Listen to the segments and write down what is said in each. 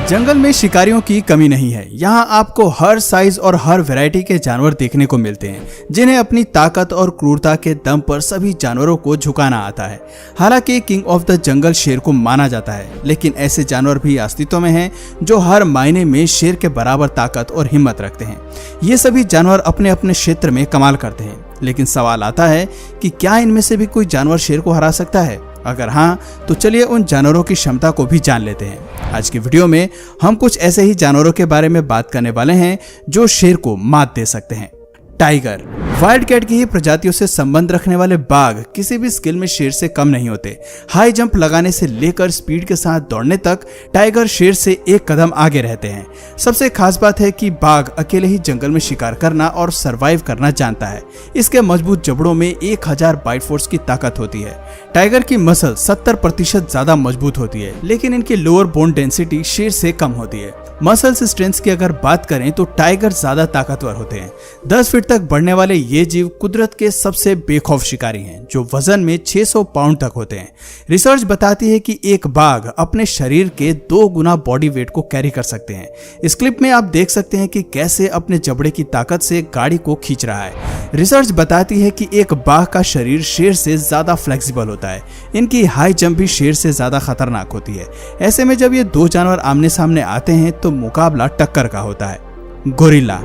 जंगल में शिकारियों की कमी नहीं है। यहाँ आपको हर साइज और हर वैरायटी के जानवर देखने को मिलते हैं, जिन्हें अपनी ताकत और क्रूरता के दम पर सभी जानवरों को झुकाना आता है। हालांकि किंग ऑफ द जंगल शेर को माना जाता है, लेकिन ऐसे जानवर भी अस्तित्व में हैं जो हर मायने में शेर के बराबर ताकत और हिम्मत रखते हैं। ये सभी जानवर अपने अपने क्षेत्र में कमाल करते हैं, लेकिन सवाल आता है कि क्या इनमें से भी कोई जानवर शेर को हरा सकता है? अगर हाँ, तो चलिए उन जानवरों की क्षमता को भी जान लेते हैं। आज की वीडियो में हम कुछ ऐसे ही जानवरों के बारे में बात करने वाले हैं जो शेर को मात दे सकते हैं। टाइगर। वाइल्ड कैट की ही प्रजातियों से संबंध रखने वाले बाघ किसी भी स्किल में शेर से कम नहीं होते। हाई जंप लगाने से लेकर स्पीड के साथ दौड़ने तक टाइगर शेर से एक कदम आगे रहते हैं। सबसे खास बात है कि बाघ अकेले ही जंगल में शिकार करना और सरवाइव करना जानता है। इसके मजबूत जबड़ों में 1000 बाइट फोर्स की ताकत होती है। टाइगर की मसल 70% ज्यादा मजबूत होती है, लेकिन इनकी लोअर बोन डेंसिटी शेर से कम होती है। मसल्स स्ट्रेंथ की अगर बात करें तो टाइगर ज्यादा ताकतवर होते हैं। 10 फीट तक बढ़ने वाले ये जीव कुदरत के सबसे बेखौफ शिकारी हैं, जो वजन में 600 पाउंड तक होते हैं। रिसर्च बताती है कि एक बाघ अपने शरीर के 2 गुना बॉडी वेट को कैरी कर सकते हैं। इस क्लिप में आप देख सकते हैं कि कैसे अपने जबड़े की ताकत से गाड़ी को खींच रहा है। रिसर्च बताती है कि एक बाघ का शरीर शेर से ज्यादा फ्लेक्सिबल होता है। इनकी हाई जंप भी शेर से ज्यादा खतरनाक होती है। ऐसे में जब ये 2 जानवर आमने सामने आते हैं तो मुकाबला टक्कर का होता है। गोरिल्ला।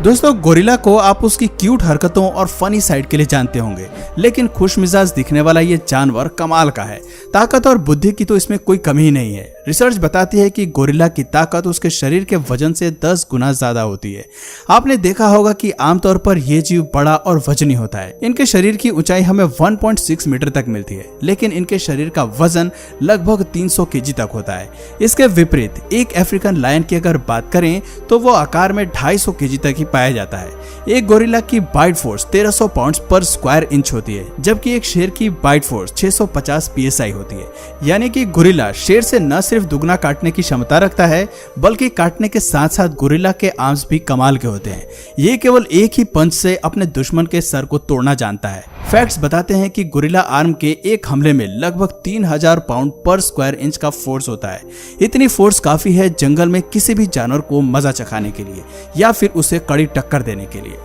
दोस्तों, गोरिल्ला को आप उसकी क्यूट हरकतों और फनी साइड के लिए जानते होंगे, लेकिन खुशमिजाज दिखने वाला ये जानवर कमाल का है। ताकत और बुद्धि की तो इसमें कोई कमी ही नहीं है। रिसर्च बताती है कि गोरिल्ला की ताकत उसके शरीर के वजन से 10 गुना ज्यादा होती है। आपने देखा होगा कि आमतौर पर यह जीव बड़ा और वजनी होता है। इनके शरीर की ऊंचाई हमें 1.6 मीटर तक मिलती है, लेकिन इनके शरीर का वजन लगभग 300 केजी तक होता है। इसके विपरीत एक अफ्रीकन लायन की अगर बात करें तो वो आकार में 250 केजी तक ही पाया जाता है। एक गोरिल्ला की बाइट फोर्स 1300 पाउंड पर स्क्वायर इंच होती है, जबकि एक शेर की बाइट फोर्स 650 psi होती है। यानी कि गोरिल्ला शेर से न सिर्फ दुगना काटने की क्षमता रखता है, बल्कि काटने के साथ साथ गोरिल्ला के आर्म्स भी कमाल के होते हैं। ये केवल एक ही पंच से अपने दुश्मन के सर को तोड़ना जानता है। फैक्ट्स बताते हैं कि गोरिल्ला आर्म के एक हमले में लगभग 3000 पाउंड पर स्क्वायर इंच का फोर्स होता है। इतनी फोर्स काफी है जंगल में किसी भी जानवर को मजा चखाने के लिए या फिर उसे कड़ी टक्कर देने के लिए।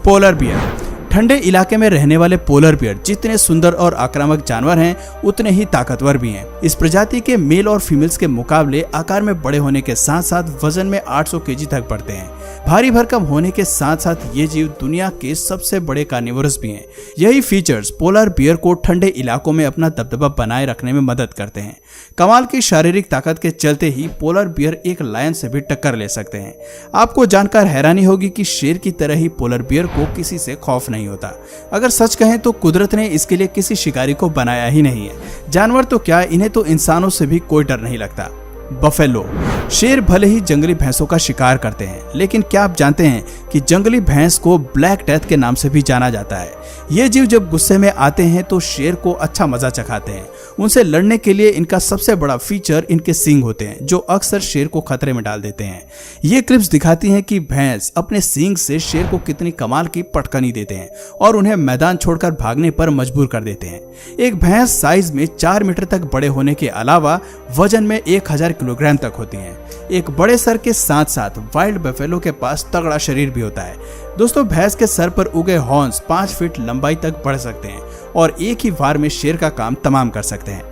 Polar bear. ठंडे इलाके में रहने वाले पोलर बियर जितने सुंदर और आक्रामक जानवर हैं, उतने ही ताकतवर भी हैं। इस प्रजाति के मेल और फीमेल्स के मुकाबले आकार में बड़े होने के साथ साथ वजन में 800 केजी तक बढ़ते हैं। भारी भरकम होने के साथ साथ ये जीव दुनिया के सबसे बड़े कार्निवोरस भी हैं। यही फीचर्स पोलर बियर को ठंडे इलाकों में अपना दबदबा बनाए रखने में मदद करते हैं। कमाल की शारीरिक ताकत के चलते ही पोलर बियर एक लायन से भी टक्कर ले सकते हैं। आपको जानकर हैरानी होगी कि शेर की तरह ही पोलर बियर को किसी से खौफ नहीं होता। अगर सच कहें तो कुदरत ने इसके लिए किसी शिकारी को बनाया ही नहीं है। जानवर तो क्या, इन्हें तो इंसानों से भी कोई डर नहीं लगता। बफेलो। शेर भले ही जंगली भैंसों का शिकार करते हैं, लेकिन क्या आप जानते हैं कि जंगली भैंस को ब्लैक डेथ के नाम से भी जाना जाता है। ये जीव जब गुस्से में आते हैं तो शेर को अच्छा मजा चखाते हैं। उनसे लड़ने के लिए इनका सबसे बड़ा फीचर इनके सींग होते हैं, जो अक्सर शेर को खतरे में डाल देते हैं। ये क्लिप्स दिखाती हैं कि भैंस अपने सींग से शेर को कितनी कमाल की पटकनी देते हैं और उन्हें मैदान छोड़कर भागने पर मजबूर कर देते हैं। एक भैंस साइज में 4 मीटर तक बड़े होने के अलावा वजन में 1000 किलोग्राम तक होती हैं। एक बड़े सर के साथ साथ वाइल्ड बफेलो के पास तगड़ा शरीर भी होता है। दोस्तों, भैंस के सर पर उगे हॉर्न्स 5 फीट लंबाई तक बढ़ सकते हैं और एक ही बार में शेर का काम तमाम कर सकते हैं।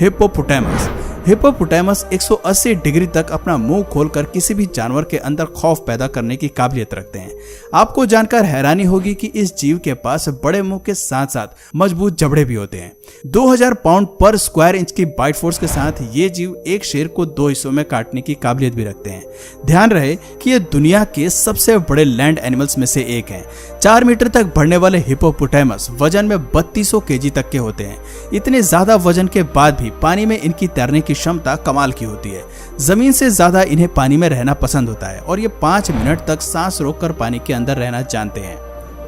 हिप्पोपोटामस। हिप्पोपोटामस 180 डिग्री तक अपना मुंह खोलकर किसी भी जानवर के अंदर खौफ पैदा करने की काबिलियत रखते हैं। आपको जानकर हैरानी होगी कि इस जीव के पास बड़े मुंह के साथ साथ मजबूत जबड़े भी होते हैं। 2000 पाउंड पर स्क्वायर इंच की बाइट फोर्स के साथ ये जीव एक शेर को 2 हिस्सों में काटने की काबिलियत भी रखते हैं। ध्यान रहे कि ये दुनिया के सबसे बड़े लैंड एनिमल्स में से एक है। 4 मीटर तक बढ़ने वाले हिप्पोपोटामस वजन में 3200 केजी तक के होते हैं। इतने ज्यादा वजन के बाद भी पानी में इनकी तैरने की क्षमता कमाल की होती है। जमीन से ज्यादा इन्हें पानी में रहना पसंद होता है और ये 5 मिनट तक सांस रोककर पानी के अंदर रहना जानते हैं।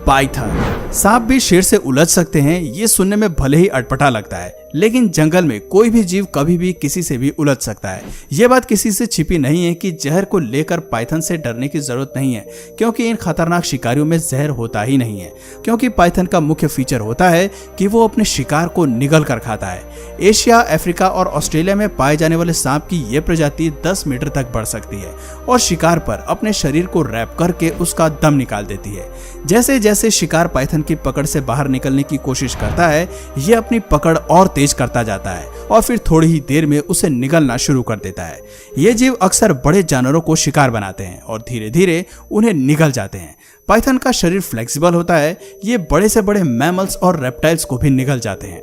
पाइथन। सांप भी शेर से उलझ सकते हैं, ये सुनने में भले ही अटपटा लगता है, लेकिन जंगल में कोई भी जीव कभी भी किसी से भी उलझ सकता है। ये बात किसी से छिपी नहीं है कि जहर को लेकर पाइथन से डरने की जरूरत नहीं है, क्योंकि इन खतरनाक शिकारियों में जहर होता ही नहीं है। क्योंकि पाइथन का मुख्य फीचर होता है कि वो अपने शिकार को निगल कर खाता है। एशिया, अफ्रीका और ऑस्ट्रेलिया में पाए जाने वाले सांप की यह प्रजाति 10 मीटर तक बढ़ सकती है और शिकार पर अपने शरीर को रैप करके उसका दम निकाल देती है। जैसे जैसे शिकार पाइथन की पकड़ से बाहर निकलने की कोशिश करता है, ये अपनी पकड़ और तेज करता जाता है और फिर थोड़ी ही देर में उसे निगलना शुरू कर देता है। ये जीव अक्सर बड़े जानवरों को शिकार बनाते हैं और धीरे धीरे उन्हें निगल जाते हैं। पाइथन का शरीर फ्लेक्सिबल होता है, ये बड़े से बड़े मैमल्स और रेप्टाइल्स को भी निगल जाते हैं।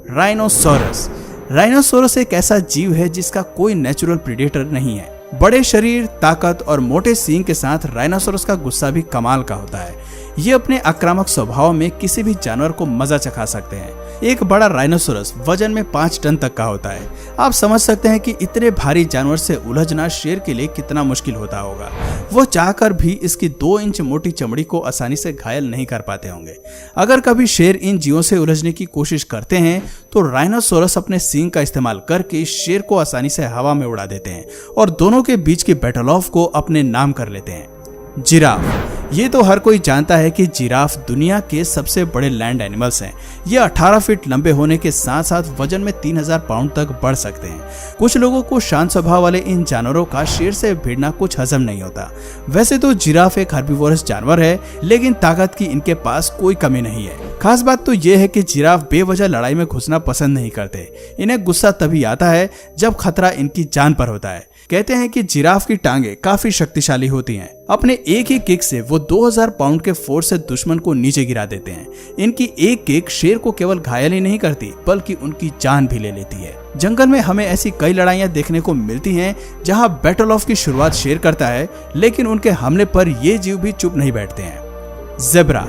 राइनोसोरस। राइनोसोरस एक ऐसा जीव है जिसका कोई नेचुरल प्रेडेटर नहीं है। बड़े शरीर, ताकत और मोटे सींग के साथ राइनोसोरस का गुस्सा भी कमाल का होता है। ये अपने आक्रामक स्वभाव में किसी भी जानवर को मजा चखा सकते हैं। एक बड़ा राइनोसोरस वजन में 5 टन तक का होता है। आप समझ सकते हैं कि इतने भारी जानवर से उलझना शेर के लिए कितना मुश्किल होता होगा। वो चाहकर भी इसकी 2 इंच मोटी चमड़ी को आसानी से घायल नहीं कर पाते होंगे। अगर कभी शेर इन जीवों से उलझने की कोशिश करते हैं तो राइनोसोरस अपने सींग का इस्तेमाल करके शेर को आसानी से हवा में उड़ा देते हैं और दोनों के बीच की बैटल ऑफ को अपने नाम कर लेते हैं। जिराफ। ये तो हर कोई जानता है कि जिराफ दुनिया के सबसे बड़े लैंड एनिमल्स हैं। ये 18 फीट लंबे होने के साथ साथ वजन में 3000 पाउंड तक बढ़ सकते हैं। कुछ लोगों को शांत स्वभाव वाले इन जानवरों का शेर से भिड़ना कुछ हजम नहीं होता। वैसे तो जिराफ एक हर्बीवोरस जानवर है, लेकिन ताकत की इनके पास कोई कमी नहीं है। खास बात तो ये है कि जिराफ बेवजह लड़ाई में घुसना पसंद नहीं करते। इन्हें गुस्सा तभी आता है जब खतरा इनकी जान पर होता है। कहते हैं कि जिराफ की टांगे काफी शक्तिशाली होती हैं। अपने एक ही किक से वो 2000 पाउंड के फोर्स से दुश्मन को नीचे गिरा देते हैं। इनकी एक किक शेर को केवल घायल ही नहीं करती, बल्कि उनकी जान भी ले लेती है। जंगल में हमें ऐसी कई लड़ाइयां देखने को मिलती हैं जहां बैटल ऑफ की शुरुआत शेर करता है, लेकिन उनके हमले पर ये जीव भी चुप नहीं बैठते हैं। Zebra.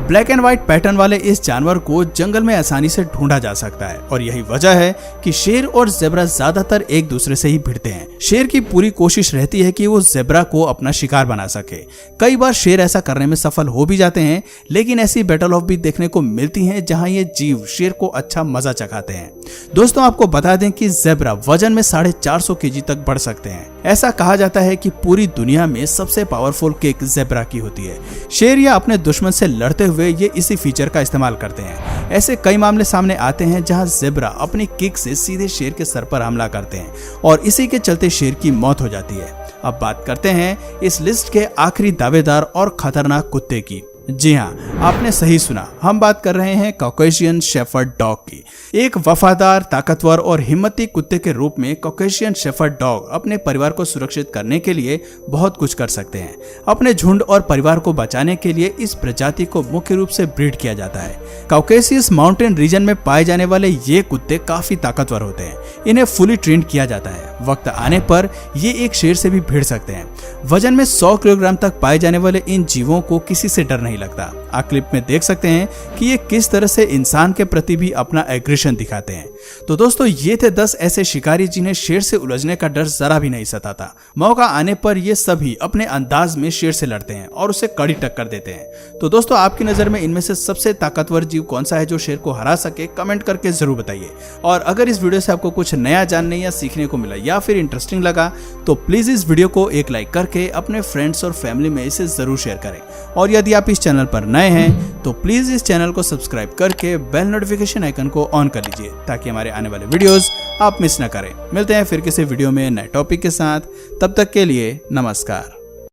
Black and white pattern वाले इस जानवर को जंगल में आसानी से ढूंढा जा सकता है और यही वजह है कि शेर और ज़ेब्रा ज्यादातर एक दूसरे से ही भिड़ते हैं। शेर की पूरी कोशिश रहती है कि वो ज़ेब्रा को अपना शिकार बना सके। कई बार शेर ऐसा करने में सफल हो भी जाते हैं, लेकिन ऐसी बैटल ऑफ भी देखने को मिलती हैं जहां ये जीव शेर को अच्छा मजा चखाते हैं। दोस्तों, आपको बता दें कि ज़ेब्रा वजन में 450 केजी तक बढ़ सकते हैं। ऐसा कहा जाता है कि पूरी दुनिया में सबसे पावरफुल किक ज़ेब्रा की होती है। शेर या अपने दुश्मन से लड़ते हुए ये इसी फीचर का इस्तेमाल करते हैं। ऐसे कई मामले सामने आते हैं जहां ज़ेब्रा अपनी किक से सीधे शेर के सर पर हमला करते हैं और इसी के चलते शेर की मौत हो जाती है। अब बात करते हैं इस लिस्ट के आखिरी दावेदार और खतरनाक कुत्ते की। जी हाँ, आपने सही सुना, हम बात कर रहे हैं कॉकेशियन शेफर्ड डॉग की। एक वफादार, ताकतवर और हिम्मती कुत्ते के रूप में कॉकेशियन शेफर्ड डॉग अपने परिवार को सुरक्षित करने के लिए बहुत कुछ कर सकते हैं। अपने झुंड और परिवार को बचाने के लिए इस प्रजाति को मुख्य रूप से ब्रीड किया जाता है। कॉकेशियस माउंटेन रीजन में पाए जाने वाले ये कुत्ते काफी ताकतवर होते हैं। इन्हें फुली ट्रेंड किया जाता है। वक्त आने पर ये एक शेर से भी भिड़ सकते हैं। वजन में 100 किलोग्राम तक पाए जाने वाले इन जीवों को किसी से डर नहीं लगता। आप क्लिप में देख सकते हैं कि ये किस तरह से इंसान के प्रति भी अपना एग्रेशन दिखाते हैं। तो दोस्तों, ये थे 10 ऐसे शिकारी जिन्हें शेर से उलझने का डर जरा भी नहीं सताता। मौका आने पर ये सभी अपने अंदाज में शेर से लड़ते हैं और उसे कड़ी टक्कर देते हैं। तो दोस्तों, आपकी नजर में इनमें से सबसे ताकतवर जीव कौन सा है जो शेर को हरा सके? कमेंट करके जरूर बताइए। और अगर इस वीडियो से आपको कुछ नया जानने या सीखने को मिला या फिर इंटरेस्टिंग लगा तो प्लीज इस वीडियो को एक लाइक करके अपने फ्रेंड्स और फैमिली में इसे जरूर शेयर करें। और यदि आप इस चैनल पर नए हैं तो प्लीज इस चैनल को सब्सक्राइब करके बेल नोटिफिकेशन आइकन को ऑन कर लीजिए ताकि हमारे आने वाले वीडियोस आप मिस ना करें। मिलते हैं फिर किसी वीडियो में नए टॉपिक के साथ। तब तक के लिए नमस्कार।